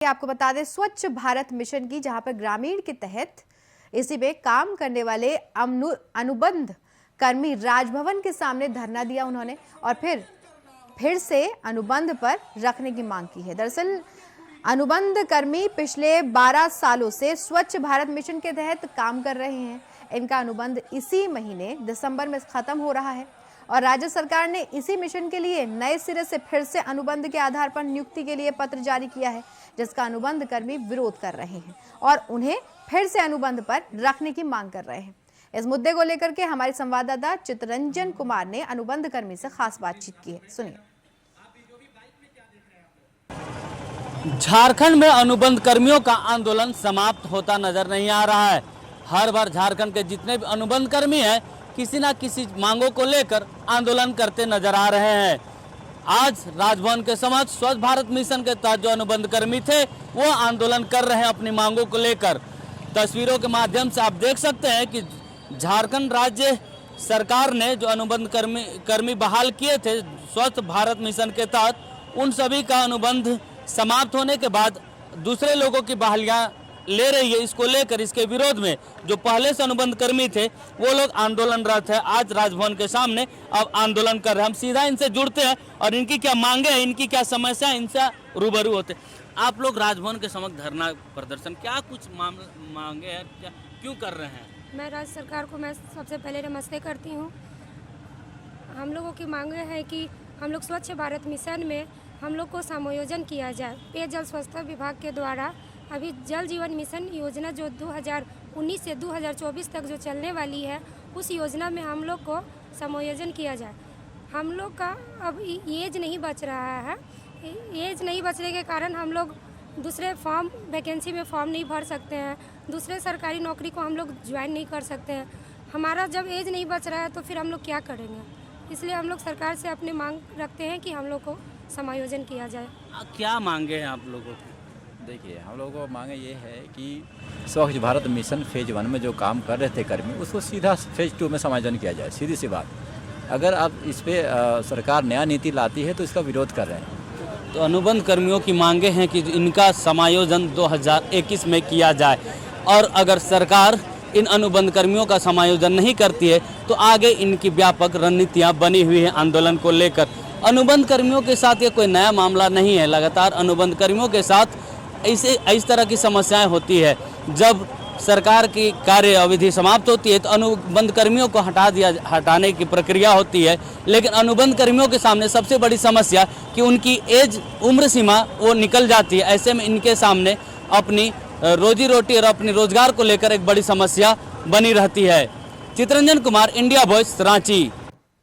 आपको बता दें स्वच्छ भारत मिशन की, जहां पर ग्रामीण के तहत इसी में काम करने वाले अनुबंध कर्मी राजभवन के सामने धरना दिया उन्होंने और फिर से अनुबंध पर रखने की मांग की है। दरअसल अनुबंध कर्मी पिछले 12 सालों से स्वच्छ भारत मिशन के तहत काम कर रहे हैं। इनका अनुबंध इसी महीने दिसंबर में खत्म हो रहा है और राज्य सरकार ने इसी मिशन के लिए नए सिरे से फिर से अनुबंध के आधार पर नियुक्ति के लिए पत्र जारी किया है, जिसका अनुबंध कर्मी विरोध कर रहे हैं और उन्हें फिर से अनुबंध पर रखने की मांग कर रहे हैं। इस मुद्दे को लेकर के हमारे संवाददाता चितरंजन कुमार ने अनुबंध कर्मी से खास बातचीत की है, सुनिए। झारखंड में अनुबंध कर्मियों का आंदोलन समाप्त होता नजर नहीं आ रहा है। हर बार झारखंड के जितने भी अनुबंध कर्मी हैं किसी न किसी मांगों को लेकर आंदोलन करते नजर आ रहे हैं। आज राजभवन के समक्ष स्वच्छ भारत मिशन के तहत जो अनुबंध कर्मी थे वो आंदोलन कर रहे हैं अपनी मांगों को लेकर। तस्वीरों के माध्यम से आप देख सकते हैं कि झारखंड राज्य सरकार ने जो अनुबंध कर्मी बहाल किए थे स्वच्छ भारत मिशन के तहत, उन सभी का अनुबंध समाप्त होने के बाद दूसरे लोगों की बहालियां ले रही है। इसको लेकर इसके विरोध में जो पहले से अनुबंध कर्मी थे वो लोग आंदोलनरत है। आज राजभवन के सामने अब आंदोलन कर रहे हैं। हम सीधा इनसे जुड़ते हैं और इनकी क्या मांगे हैं, इनकी क्या समस्या है, इनसे रूबरू होते हैं। आप लोग राजभवन के समक्ष धरना प्रदर्शन क्या कुछ मांगे हैं, क्या क्यों कर रहे हैं? मैं राज्य सरकार को मैं सबसे पहले नमस्ते करती हूँ। हम लोगों की मांगे हैं कि हम लोग स्वच्छ भारत मिशन में हम लोग को समायोजन किया जाए। पेयजल स्वच्छता विभाग के द्वारा अभी जल जीवन मिशन योजना जो 2019 से 2024 तक जो चलने वाली है, उस योजना में हम लोग को समायोजन किया जाए। हम लोग का अब एज नहीं बच रहा है। एज नहीं बचने के कारण हम लोग दूसरे फॉर्म वैकेंसी में फॉर्म नहीं भर सकते हैं, दूसरे सरकारी नौकरी को हम लोग ज्वाइन नहीं कर सकते हैं। हमारा जब एज नहीं बच रहा है तो फिर हम लोग क्या करेंगे? इसलिए हम लोग सरकार से अपनी मांग रखते हैं कि हम लोग को समायोजन किया जाए। क्या मांगे हैं आप लोगों की? देखिए, हम लोगों को मांगे ये है कि स्वच्छ भारत मिशन फेज 1 में जो काम कर रहे थे कर्मी, उसको सीधा फेज 2 में समायोजन किया जाए। सीधी सी बात, अगर आप इस पे सरकार नया नीति लाती है तो इसका विरोध कर रहे हैं। तो अनुबंध कर्मियों की मांगे हैं कि इनका समायोजन 2021 में किया जाए और अगर सरकार इन अनुबंध कर्मियों का समायोजन नहीं करती है तो आगे इनकी व्यापक रणनीतियाँ बनी हुई है आंदोलन को लेकर। अनुबंध कर्मियों के साथ ये कोई नया मामला नहीं है। लगातार अनुबंध कर्मियों के साथ इस तरह की समस्याएं होती है। जब सरकार की कार्य अवधि समाप्त होती है तो अनुबंध कर्मियों को हटाने की प्रक्रिया होती है, लेकिन अनुबंध कर्मियों के सामने सबसे बड़ी समस्या कि उनकी उम्र सीमा वो निकल जाती है। ऐसे में इनके सामने अपनी रोजी रोटी और अपनी रोजगार को लेकर एक बड़ी समस्या बनी रहती है। Chitranjan Kumar, India voice, Ranchi.